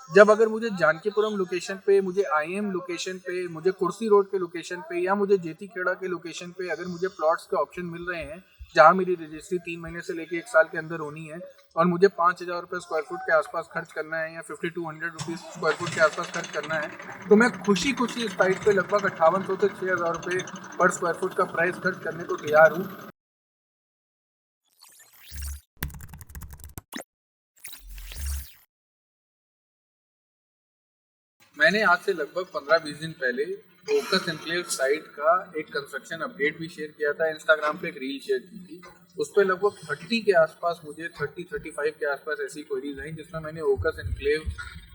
जब अगर मुझे जानकीपुरम लोकेशन पे, मुझे आईएम लोकेशन पे, मुझे कुर्सी रोड के लोकेशन पे या मुझे जेती खेड़ा के लोकेशन पे अगर मुझे प्लॉट्स के ऑप्शन मिल रहे हैं जहाँ मेरी रजिस्ट्री 3 महीने से लेके 1 साल के अंदर होनी है और मुझे 5,000 रुपये स्क्वायर फुट के आसपास खर्च करना है या 5,200 रुपीज़ स्क्वायर फुट के आसपास खर्च करना है, तो मैं खुशी खुशी इस साइट पे लगभग 5800 से 6,000 रुपये पर स्क्वायर फुट का प्राइस खर्च करने को तैयार हूँ। मैंने आज से लगभग 15-20 दिन पहले ओकस एनक्लेव साइट का एक कंस्ट्रक्शन अपडेट भी शेयर किया था। इंस्टाग्राम पे एक रील शेयर की थी, उस पर लगभग 30 के आसपास, मुझे 30-35 के आसपास ऐसी क्वेरीज आई जिसमें मैंने ओकस एनक्लेव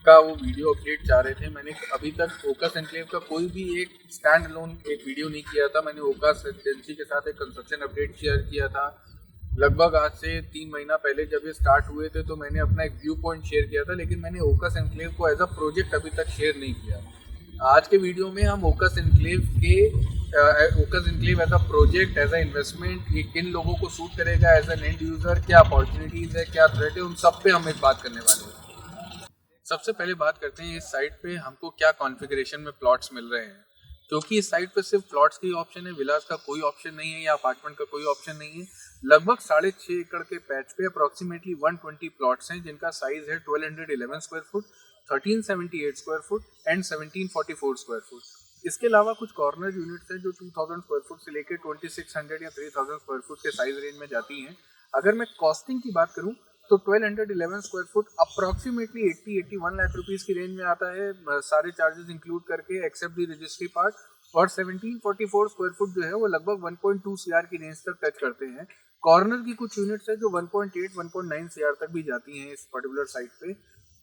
का वो वीडियो अपडेट चाह रहे थे। मैंने अभी तक ओकस एनक्लेव का कोई भी एक स्टैंड अलोन एक वीडियो नहीं किया था। मैंने ओकस एजेंसी के साथ एक कंस्ट्रक्शन अपडेट शेयर किया था लगभग आज से 3 महीना पहले। जब ये स्टार्ट हुए थे तो मैंने अपना एक व्यू पॉइंट शेयर किया था, लेकिन मैंने ओकस एनक्लेव को एज अ प्रोजेक्ट अभी तक शेयर नहीं किया। आज के वीडियो में हम Oakus Enclave as a project, as an investment, ये किन लोगों को सूट करेगा, एज एन एंड यूजर, क्या अपॉर्चुनिटीज है, क्या थ्रेट है, उन सब पे हम एक बात करने वाले हैं। सबसे पहले बात करते हैं इस साइट पे हमको क्या कॉन्फ़िगरेशन में प्लॉट्स मिल रहे हैं, क्योंकि इस साइट पे सिर्फ प्लॉट्स की ऑप्शन है, विलास का कोई ऑप्शन नहीं है या अपार्टमेंट का कोई ऑप्शन नहीं है। लगभग 6.5 एकड़ के पैच पे अप्रोक्सीमेटली 120 प्लॉट्स हैं जिनका साइज है 1211 square foot, 1378 square foot and 1744 square foot. इसके अलावा कुछ कॉर्नर यूनिट्स हैं जो 2000 स्क्वायर फुट से लेकर 2600 या 3000 स्क्वायर फुट के साइज रेंज में जाती हैं। अगर मैं कॉस्टिंग की बात करूं तो 1211 square foot approximately 80-81 lakh rupees की रेंज में आता है, सारे चार्जेस इंक्लूड करके एक्सेप्ट द रजिस्ट्री पार्ट। और 1744 स्क्वायर फुट जो है वो लगभग 1.2 सीआर की रेंज तक टच करते हैं। कॉर्नर की कुछ यूनिट्स है जो 1.8-1.9 सीआर तक भी जाती हैं इस पर्टिकुलर साइट पे।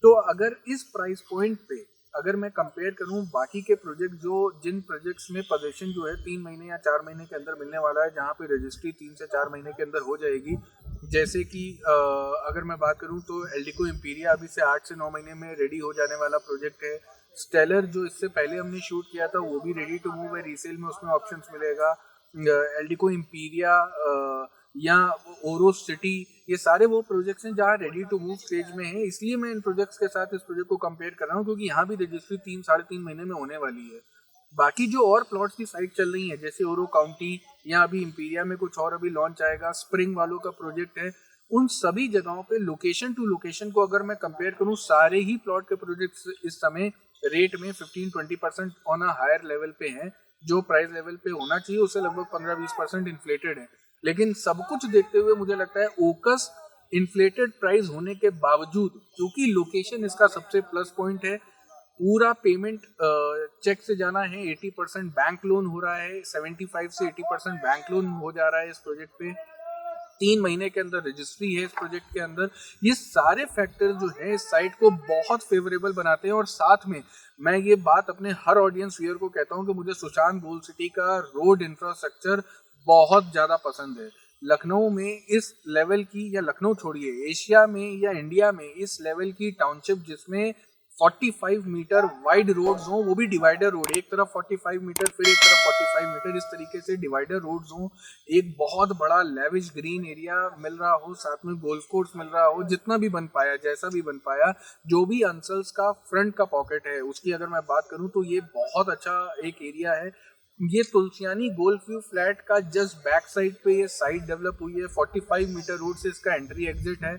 तो अगर इस प्राइस पॉइंट पे अगर मैं कंपेयर करूं बाकी के प्रोजेक्ट, जो जिन प्रोजेक्ट्स में पोजीशन जो है 3 महीने या 4 महीने के अंदर मिलने वाला है, जहां पे रजिस्ट्री 3 से 4 महीने के अंदर हो जाएगी, जैसे कि अगर मैं बात करूं तो एल्डिको इम्पीरिया अभी से 8 से 9 महीने में रेडी हो जाने वाला प्रोजेक्ट है। स्टेलर जो इससे पहले हमने शूट किया था वो भी रेडी टू मूव है, रीसेल में उसमें ऑप्शंस मिलेगा। एल्डिको इम्पीरिया या ओरो सिटी, ये सारे वो प्रोजेक्ट्स हैं जहाँ रेडी टू मूव स्टेज में है। इसलिए मैं इन प्रोजेक्ट्स के साथ इस प्रोजेक्ट को कंपेयर कर रहा हूँ क्योंकि यहाँ भी रजिस्ट्री 3-3.5 महीने में होने वाली है। बाकी जो और प्लॉट्स की साइट चल रही है जैसे ओरो काउंटी या अभी इम्पीरिया में कुछ और अभी लॉन्च आएगा, स्प्रिंग वालों का प्रोजेक्ट है, उन सभी जगहों पे लोकेशन टू लोकेशन को अगर मैं कंपेयर करूं, सारे ही प्लॉट के प्रोजेक्ट्स इस समय रेट में 15-20% ऑन अ हायर लेवल पे हैं। जो प्राइस लेवल पे होना चाहिए उससे लगभग 15-20% इन्फ्लेटेड है। लेकिन सब कुछ देखते हुए मुझे लगता है ओकस इन्फ्लेटेड प्राइस होने के बावजूद, क्योंकि लोकेशन इसका सबसे प्लस पॉइंट है, पूरा पेमेंट चेक से जाना है, 80% बैंक लोन हो रहा है, 75 से 80% बैंक लोन हो जा रहा है इस प्रोजेक्ट पे, 3 महीने के अंदर रजिस्ट्री है इस प्रोजेक्ट के अंदर। ये सारे फैक्टर्स जो है इस साइट को बहुत फेवरेबल बनाते हैं। और साथ में मैं ये बात अपने हर ऑडियंस व्यूअर को कहता हूँ कि मुझे सुशांत गोल्ड सिटी का रोड इंफ्रास्ट्रक्चर बहुत ज़्यादा पसंद है। लखनऊ में इस लेवल की, या लखनऊ छोड़िए, एशिया में या इंडिया में इस लेवल की टाउनशिप जिसमें 45 मीटर वाइड रोड्स हो, वो भी डिवाइडर रोड, एक तरफ 45 मीटर फिर एक तरफ 45 मीटर, इस तरीके से डिवाइडर रोड्स हो, एक बहुत बड़ा लेविश ग्रीन एरिया मिल रहा हो, साथ में गोल्फ कोर्स मिल रहा हो, जितना भी बन पाया, जैसा भी बन पाया, जो भी अंसल्स का फ्रंट का पॉकेट है उसकी अगर मैं बात करूं तो ये बहुत अच्छा एक एरिया है। ये तुलसियानी गोल्फ व्यू फ्लैट का जस्ट बैक साइड पे ये साइट डेवलप हुई है, 45 मीटर रोड से इसका एंट्री एग्जिट है।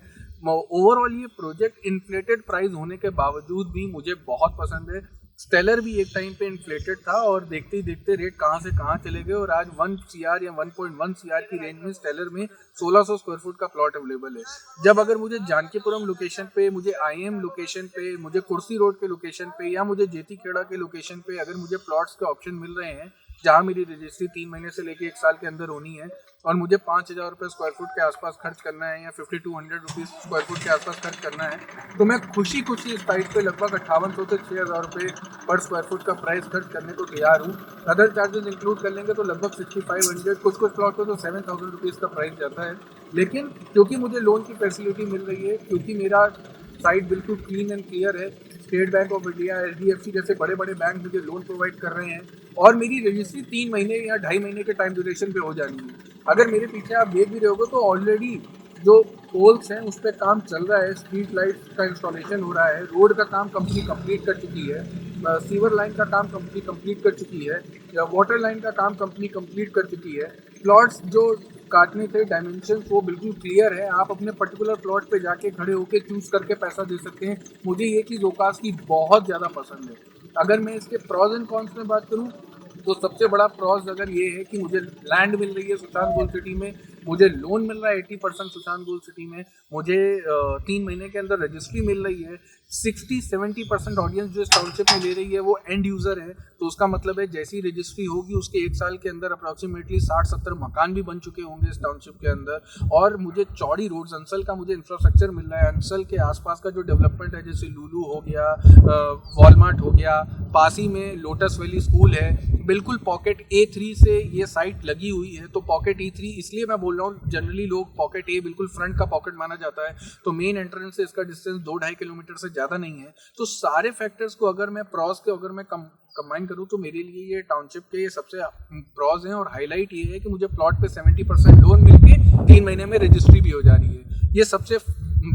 ओवरऑल ये प्रोजेक्ट इन्फ्लेटेड प्राइस होने के बावजूद भी मुझे बहुत पसंद है। स्टेलर भी एक टाइम पे इन्फ्लेटेड था और देखते ही देखते रेट कहाँ से कहाँ चले गए और आज 1 सीआर या 1.1 सीआर की रेंज में स्टेलर में 1600 स्क्वायर फुट का प्लॉट अवेलेबल है। जब अगर मुझे जानकीपुरम लोकेशन पे, मुझे आईएम लोकेशन पे, मुझे कुर्सी रोड के लोकेशन पे या मुझे जेती खेड़ा के लोकेशन पे अगर मुझे प्लॉट्स के ऑप्शन मिल रहे हैं जहाँ मेरी रजिस्ट्री 3 महीने से लेके 1 साल के अंदर होनी है और मुझे 5,000 रुपये स्क्वायर फुट के आसपास खर्च करना है या 5,200 रुपीज़ स्क्वायर फुट के आसपास खर्च करना है, तो मैं खुशी खुशी इस साइट पे लगभग 5800 से 6,000 रुपये पर स्क्वायर फुट का प्राइस खर्च करने को तैयार हूँ। अदर चार्जेस इंक्लूड कर लेंगे तो लगभग 6500, कुछ प्लॉट पे तो 7,000 रुपीज़ का प्राइस जाता है। लेकिन क्योंकि मुझे लोन की फैसिलिटी मिल रही है, क्योंकि मेरा साइट बिल्कुल क्लीन एंड क्लियर है, state bank of India, HDFC जैसे बड़े बड़े बैंक मुझे लोन प्रोवाइड कर रहे हैं और मेरी रजिस्ट्री 3 महीने या 2.5 महीने के टाइम ड्यूरेशन पे हो जानी है। अगर मेरे पीछे आप देख भी रहे होगे तो ऑलरेडी जो पोल्स हैं उस पर काम चल रहा है, स्ट्रीट लाइट का इंस्टॉलेशन हो रहा है, रोड का काम कंपनी कंप्लीट कर चुकी है, सीवर लाइन का काम कंपनी कंप्लीट कर चुकी है, या वाटर लाइन का काम कंपनी कंप्लीट कर चुकी है। प्लॉट्स जो काटने थे डायमेंशन वो बिल्कुल क्लियर है, आप अपने पर्टिकुलर प्लॉट पे जाके खड़े होके चूज करके पैसा दे सकते हैं। मुझे ये चीज़ ओकास की बहुत ज़्यादा पसंद है। अगर मैं इसके प्रॉज एंड कॉन्स में बात करूँ तो सबसे बड़ा प्रॉज अगर ये है कि मुझे लैंड मिल रही है सुशांत गोल्ड सिटी में, मुझे लोन मिल रहा है 80% सुशांत गोल्ड सिटी में, मुझे 3 महीने के अंदर रजिस्ट्री मिल रही है, 60-70% ऑडियंस जो इस टाउनशिप में ले रही है वो एंड यूज़र है। तो उसका मतलब है जैसी रजिस्ट्री होगी उसके 1 साल के अंदर अप्रॉक्सीमेटली 60-70 मकान भी बन चुके होंगे इस टाउनशिप के अंदर, और मुझे चौड़ी रोड्स, अंसल का मुझे इंफ्रास्ट्रक्चर मिल रहा है। अंसल के आसपास का जो डेवलपमेंट है जैसे लुलु हो गया, वॉलमार्ट हो गया, पास ही में लोटस वैली स्कूल है, बिल्कुल पॉकेट A3 से ये साइट लगी हुई है। तो पॉकेट E3 इसलिए मैं बोल रहा हूँ, जनरली लोग पॉकेट A बिल्कुल फ्रंट का पॉकेट माना जाता है, तो मेन एंट्रेंस से इसका डिस्टेंस 2-2.5 किलोमीटर से ज़्यादा नहीं है। तो सारे फैक्टर्स को अगर मैं प्रॉस के अगर मैं कंबाइन करूँ तो मेरे लिए ये टाउनशिप के ये सबसे प्रॉज हैं। और हाईलाइट ये है कि मुझे प्लॉट पे 70% लोन मिलके 3 महीने में रजिस्ट्री भी हो जा रही है। ये सबसे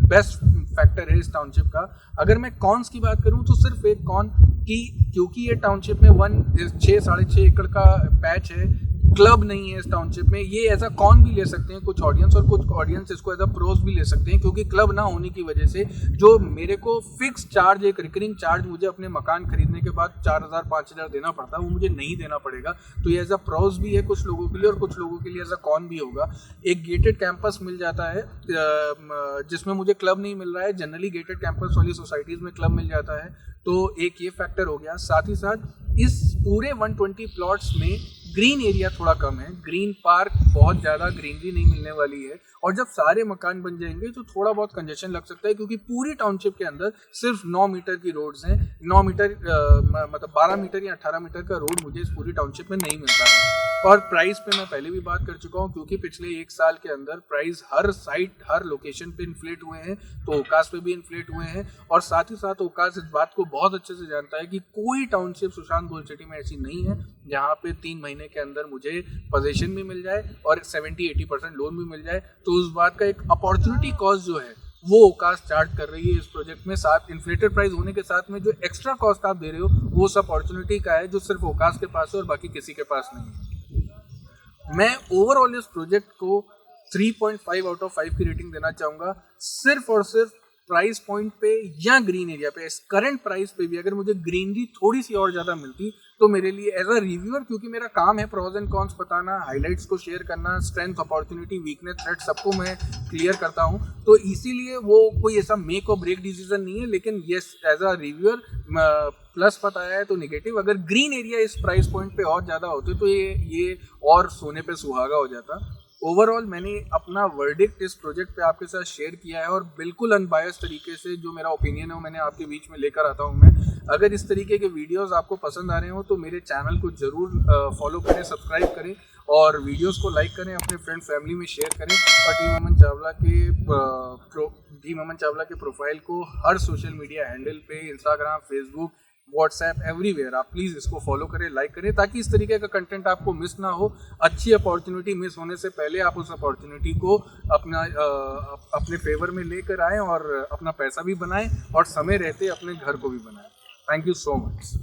बेस्ट फैक्टर है इस टाउनशिप का। अगर मैं कॉन्स की बात करूं तो सिर्फ एक कॉन कि क्योंकि ये टाउनशिप में 6-6.5 एकड़ का पैच है, क्लब नहीं है इस टाउनशिप में। ये एज अ कॉन भी ले सकते हैं कुछ ऑडियंस, और कुछ ऑडियंस इसको एज अ प्रोस भी ले सकते हैं, क्योंकि क्लब ना होने की वजह से जो मेरे को फिक्स चार्ज, एक रिकरिंग चार्ज मुझे अपने मकान खरीदने के बाद 4,000-5,000 देना पड़ता है, वो मुझे नहीं देना पड़ेगा। तो ये एज अ प्रोस भी है कुछ लोगों के लिए, और कुछ लोगों के लिए एज अ कॉन भी होगा। एक गेटेड कैंपस मिल जाता है जिसमें मुझे क्लब नहीं मिल रहा है, जनरली गेटेड कैंपस वाली सोसाइटीज़ में क्लब मिल जाता है। तो एक ये फैक्टर हो गया। साथ ही साथ इस पूरे 120 प्लॉट्स में ग्रीन एरिया थोड़ा कम है, ग्रीन पार्क बहुत ज़्यादा ग्रीनरी नहीं मिलने वाली है, और जब सारे मकान बन जाएंगे तो थोड़ा बहुत कंजेशन लग सकता है, क्योंकि पूरी टाउनशिप के अंदर सिर्फ 9 मीटर की रोड्स हैं। 9 मीटर मतलब 12 मीटर या 18 मीटर का रोड मुझे इस पूरी टाउनशिप में नहीं मिलता है। और प्राइस पे मैं पहले भी बात कर चुका हूँ, क्योंकि पिछले 1 साल के अंदर प्राइस हर साइट, हर लोकेशन पे इन्फ्लेट हुए हैं, तो ओकास पे भी इन्फ्लेट हुए हैं। और साथ ही साथ ओकास इस बात को बहुत अच्छे से जानता है कि कोई टाउनशिप सुशांत गोल्ड सिटी में ऐसी नहीं है जहाँ पे 3 महीने के अंदर मुझे पोजीशन भी मिल जाए और 70-80% लोन भी मिल जाए। तो उस बात का एक अपॉर्चुनिटी कॉस्ट जो है वो ओकास चार्ज कर रही है इस प्रोजेक्ट में। साथ इन्फ्लेटेड प्राइस होने के साथ में जो एक्स्ट्रा कॉस्ट आप दे रहे हो वो उस अपॉर्चुनिटी का है जो सिर्फ ओकास के पास है और बाकी किसी के पास नहीं है। मैं ओवरऑल इस प्रोजेक्ट को 3.5 आउट ऑफ 5 की रेटिंग देना चाहूँगा, सिर्फ और सिर्फ प्राइस पॉइंट पे या ग्रीन एरिया पे। इस करंट प्राइस पे भी अगर मुझे ग्रीनरी थोड़ी सी और ज़्यादा मिलती तो मेरे लिए एज अ रिव्यूअर, क्योंकि मेरा काम है प्रॉज एंड कॉन्स बताना, हाइलाइट्स को शेयर करना, स्ट्रेंथ, अपॉर्चुनिटी, वीकनेस, थ्रेट सबको मैं क्लियर करता हूँ, तो इसीलिए वो कोई ऐसा मेक और ब्रेक डिसीजन नहीं है। लेकिन yes, as a reviewer plus बताया है तो निगेटिव। अगर ग्रीन एरिया इस प्राइस पॉइंट पे और ज़्यादा होते तो ये और सोने पे सुहागा हो जाता। ओवरऑल मैंने अपना वर्डिक्ट इस प्रोजेक्ट पे आपके साथ शेयर किया है, और बिल्कुल अनबायस तरीके से जो मेरा ओपिनियन है वो मैंने आपके बीच में लेकर आता हूँ मैं। अगर इस तरीके के वीडियोस आपको पसंद आ रहे हो तो मेरे चैनल को ज़रूर फॉलो करें, सब्सक्राइब करें, और वीडियोस को लाइक करें, अपने फ्रेंड फैमिली में शेयर करें, और टीम अमन चावला के प्रोफाइल को हर सोशल मीडिया हैंडल पे, इंस्टाग्राम, फेसबुक, व्हाट्सएप, एवरीवेयर आप प्लीज़ इसको फॉलो करें, लाइक करें, ताकि इस तरीके का कंटेंट आपको मिस ना हो। अच्छी अपॉर्चुनिटी मिस होने से पहले आप उस अपॉर्चुनिटी को अपने फेवर में लेकर आएँ और अपना पैसा भी बनाएं और समय रहते अपने घर को भी बनाएं। Thank you so much.